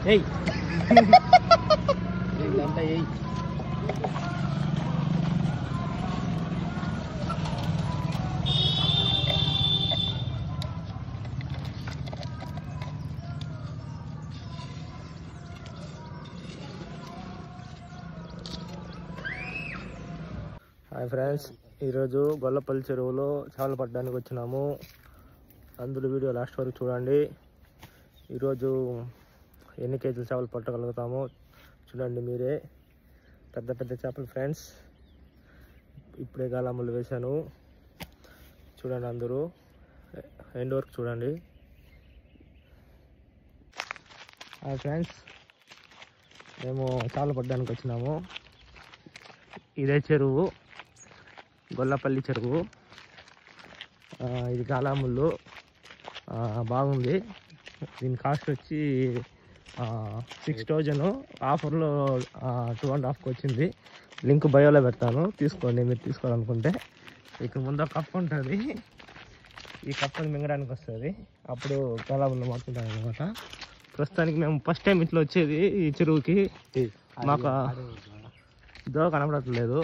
ఏయ్ ఇదంతా ఏయ్ హాయ్ ఫ్రెండ్స్, ఈరోజు గొల్లపల్లి చెరువులో చేపలు పట్టడానికి వచ్చినాము. అందులో వీడియో లాస్ట్ వరకు చూడండి. ఈరోజు ఎన్ని కేజీలు చేపలు పట్టగలుగుతామో చూడండి మీరే. పెద్ద పెద్ద చేపలు ఫ్రెండ్స్. ఇప్పుడే గాలములు వేశాను, చూడండి అందరూ ఎండ్ వరకు చూడండి. హాయ్ ఫ్రెండ్స్, మేము చేపలు పట్టడానికి వచ్చినాము. ఇదే చెరువు, గొల్లపల్లి చెరువు. ఇది గాలాముళ్ళు. బాగుంది. దీని కాస్ట్ వచ్చి 6,000. ఆఫర్లో 2.5కి వచ్చింది. లింక్ బయోలో పెడతాను, తీసుకోండి మీరు తీసుకోవాలనుకుంటే. ఇక్కడ ముందు ఒక కప్ ఉంటుంది, ఈ కప్పుని మింగడానికి వస్తుంది. అప్పుడు గాలాముళ్ళు మారుతుంటాం అనమాట. ప్రస్తుతానికి మేము ఫస్ట్ టైం ఇట్లా వచ్చేది ఈ చెరువుకి. మాకు దోవ కనపడట్లేదు,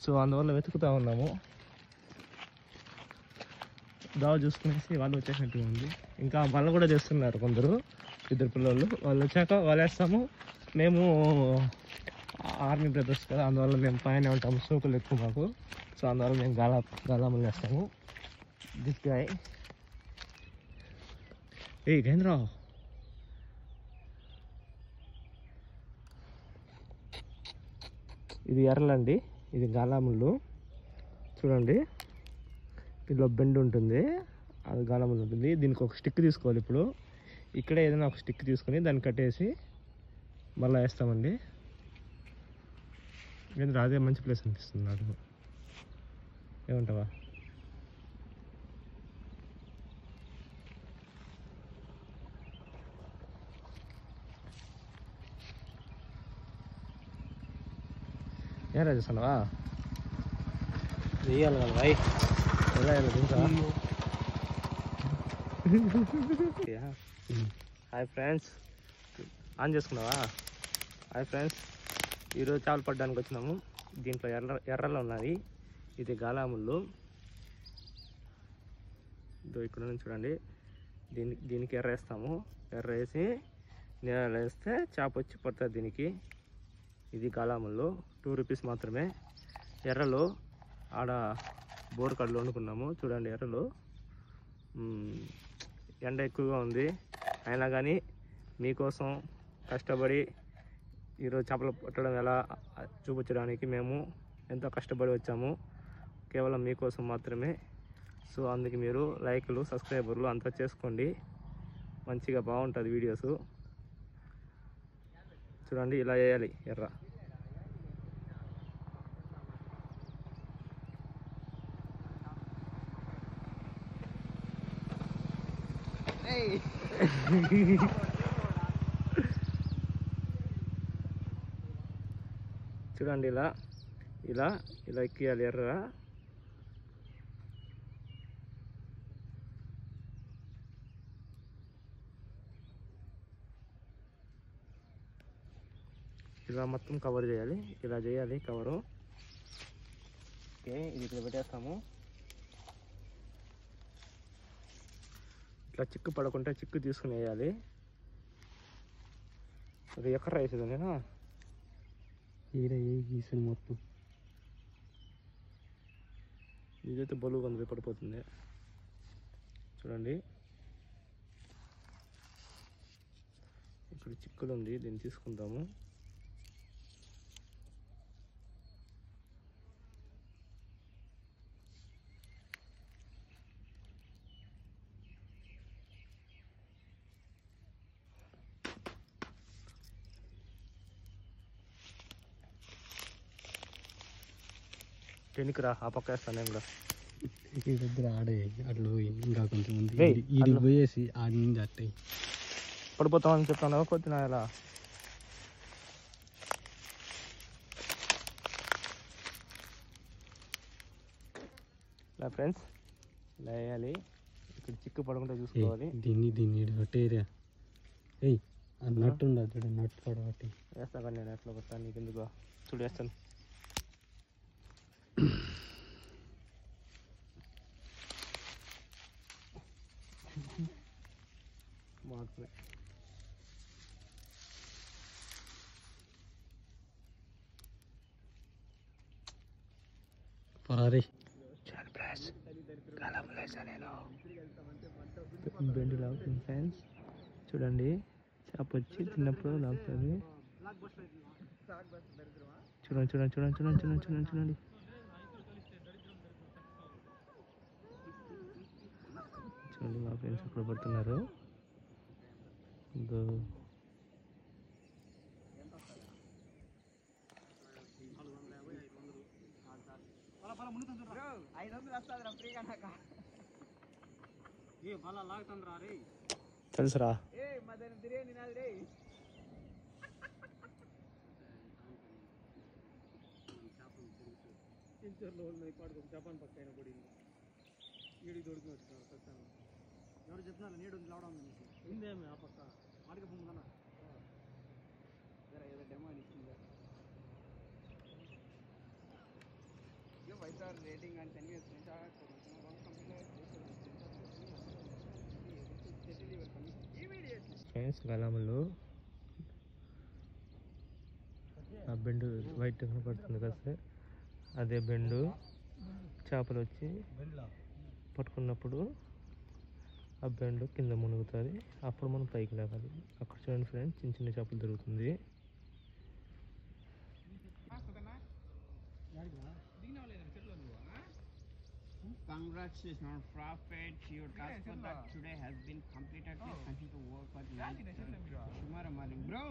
సో అందువల్ల వెతుకుతూ ఉన్నాము. దోవ చూసుకునేసి వాళ్ళు వచ్చేసినట్టుగా ఉంది. ఇంకా వాళ్ళు కూడా చేస్తున్నారు కొందరు, ఇద్దరు పిల్లలు. వాళ్ళు వచ్చాక వాళ్ళు వేస్తాము. మేము ఆర్మీ బ్రదర్స్ కదా, అందువల్ల మేము పైన ఉంటాము, సోకులు ఎక్కువ మాకు. సో అందువల్ల మేము గాలాములు వేస్తాము. దిస్ గాయ్ గేంద్ర ఇది ఎర్రలండి, ఇది గాలాముళ్ళు. చూడండి, దీనిలో బెండ్ ఉంటుంది, అది గాలాముళ్ళు ఉంటుంది. దీనికి ఒక స్టిక్ తీసుకోవాలి. ఇప్పుడు ఇక్కడే ఏదైనా ఒక స్టిక్ తీసుకొని దాన్ని కట్టేసి మళ్ళీ వేస్తామండి. ఎందుకంటే అదే మంచి ప్లేస్ అనిపిస్తుంది నాకు. ఏమంటావా? ఏం రాజేస్తున్నావా? వేయాలి కదా భాయ్, ఎలా వేయాలి తెలుసా? హాయ్ ఫ్రెండ్స్, ఆన్ చేసుకున్నావా? హాయ్ ఫ్రెండ్స్, ఈరోజు చేపలు పట్టడానికి వచ్చినాము. దీంట్లో ఎర్రలు ఉన్నది. ఇది గాలాముళ్ళు. ఇక్కడ నుంచి చూడండి, దీనికి ఎర్ర వేస్తాము. ఎర్ర వేసి నీళ్ళలో వేస్తే చేప వచ్చి పడుతుంది దీనికి. ఇది గాలాముళ్ళు. 2 రూపీస్ మాత్రమే. ఎర్రలు ఆడ బోర్ కడ్లు వండుకున్నాము. చూడండి ఎర్రలు. ఎండ ఎక్కువగా ఉంది, అయినా కానీ మీకోసం కష్టపడి ఈరోజు చేపలు పట్టడం ఎలా చూపించడానికి మేము ఎంతో కష్టపడి వచ్చాము, కేవలం మీకోసం మాత్రమే. సో అందుకే మీరు లైక్లు, సబ్స్క్రైబర్లు అంతా చేసుకోండి. మంచిగా బాగుంటుంది వీడియోస్. చూడండి, ఇలా వేయాలి ఎర్ర. చూడండి, ఇలా ఇలా ఇలా ఎక్కియాలి ఎర్ర. ఇలా మొత్తం కవర్ చేయాలి, ఇలా చేయాలి కవరు. ఓకే, ఇది ఇక్కడ పెట్టేస్తాము. ఇట్లా చిక్కు పడకుండా చిక్కు తీసుకుని వేయాలి. అది ఎక్కడ వేసేది నేను గీసాను మొత్తం. ఇదైతే బలుగు అందులో పడిపోతుంది. చూడండి, ఇక్కడ చిక్కులు ఉంది, దీన్ని తీసుకుందాము. టెన్నికిరా, ఆ పక్క వేస్తాను నేను కూడా. దగ్గర ఆడే అట్లు ఇంకా కొంచెం ఇది పోయేసి ఆడి నుంచి అట్టాయి పడిపోతామని చెప్తాను. కొద్దిగా ఇలా ఇలా ఫ్రెండ్స్ ఇలా వేయాలి. ఇక్కడ చిక్కు పడకుండా చూసుకోవాలి. దీన్ని కట్టేరియా. ఏయ్ నట్టు ఉండదు చూడు, నట్టు కూడా ఒకటి వేస్తా కానీ నేను ఎట్లా కొడతాను నీకు ఎందుకో చూడు వేస్తాను. బాగుంటుంది. పరారి బెండు లాగుతుంది ఫ్రెండ్స్, చూడండి చేప వచ్చి తిన్నప్పుడు లాగుతుంది. చూడండి చూడండి చూడండి చూడండి చూడండి చూడండి చూడండి చూడండి మా ఫ్రెండ్స్ అక్కడ పడుతున్నారు. తెలుసురా జపాన్ పక్క అయినా పడింది నీడికి దొరికి వచ్చినారు. ఎవరు చెప్తున్నారు నీడు లావడం ఉందేమి ఆ పక్క మాడిక పొందుదన్నా ఏదో డెమో అని ఇచ్చింది. రేటింగ్ అండ్ 10 years ఫ్రెండ్స్ గలాములు ఆ బెండు వైట్ కనపడుతుంది కదా సార్, అదే బెండు చేపలు వచ్చి పట్టుకున్నప్పుడు ఆ బెండు కింద మునుగుతుంది, అప్పుడు మనం పైకి లేవాలి. అక్కడ చూడండి ఫ్రెండ్స్ చిన్న చిన్న చేపలు దొరుకుతుంది. Congratulations, Prophet. Your task for that today has been completed. Please continue to work for tomorrow morning, bro.